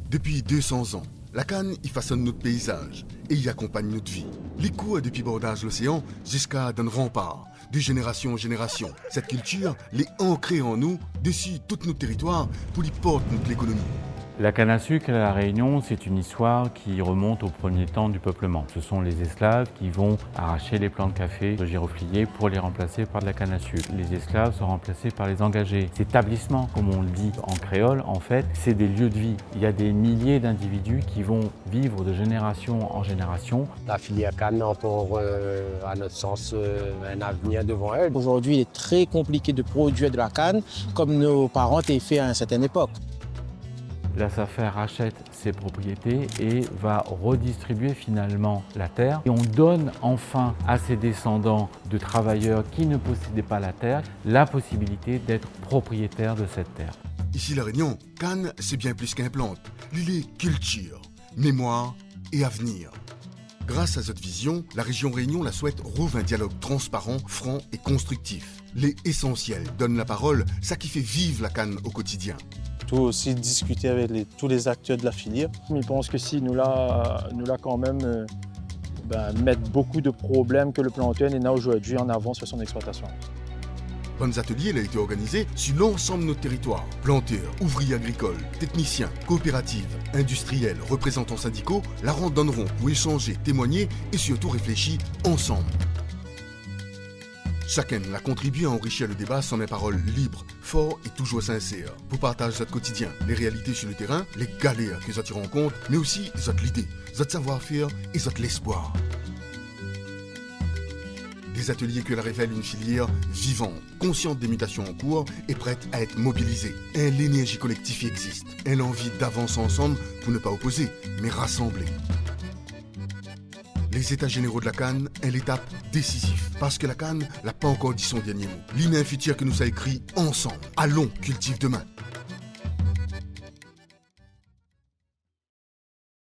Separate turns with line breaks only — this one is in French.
Depuis 200 ans, la canne y façonne notre paysage et y accompagne notre vie. Les coups depuis bordage l'océan jusqu'à d'un rempart. De génération en génération, cette culture l'est ancrée en nous, dessus tout notre territoire, pour y porter notre économie.
La canne à sucre à La Réunion, c'est une histoire qui remonte au premier temps du peuplement. Ce sont les esclaves qui vont arracher les plants de café de giroflier pour les remplacer par de la canne à sucre. Les esclaves sont remplacés par les engagés. Ces établissements, comme on le dit en créole, en fait, c'est des lieux de vie. Il y a des milliers d'individus qui vont vivre de génération en génération.
La filière canne a encore, à notre sens, un avenir devant elle.
Aujourd'hui, il est très compliqué de produire de la canne comme nos parents l'avaient fait à une certaine époque.
La SAFER rachète ses propriétés et va redistribuer finalement la terre. Et on donne enfin à ses descendants de travailleurs qui ne possédaient pas la terre la possibilité d'être propriétaires de cette terre.
Ici La Réunion, canne c'est bien plus qu'un plante. Il est culture, mémoire et avenir. Grâce à cette vision, la région Réunion la souhaite rouvre un dialogue transparent, franc et constructif. Les essentiels donnent la parole, ça qui fait vivre la canne au quotidien.
Surtout aussi discuter avec tous les acteurs de la filière.
Je pense que si nous là quand même mettre beaucoup de problèmes que le plantain est aujourd'hui en avant sur son exploitation.
Bonnes ateliers a été organisé sur l'ensemble de notre territoire. Planteurs, ouvriers agricoles, techniciens, coopératives, industriels, représentants syndicaux, la donneront pour échanger, témoigner et surtout réfléchir ensemble. Chacun a contribué à enrichir le débat sans mes paroles libres, forts et toujours sincères. Pour partager notre quotidien, les réalités sur le terrain, les galères que nous rencontrent, mais aussi notre idée, notre savoir-faire et notre l'espoir. Des ateliers que la révèle une filière vivante, consciente des mutations en cours et prête à être mobilisée. L'énergie collective y existe. L'envie d'avancer ensemble pour ne pas opposer, mais rassembler. Les états généraux de la canne est l'étape décisive. Parce que la canne n'a pas encore dit son dernier mot. L'INE futur que nous a écrit ensemble. Allons, cultive demain.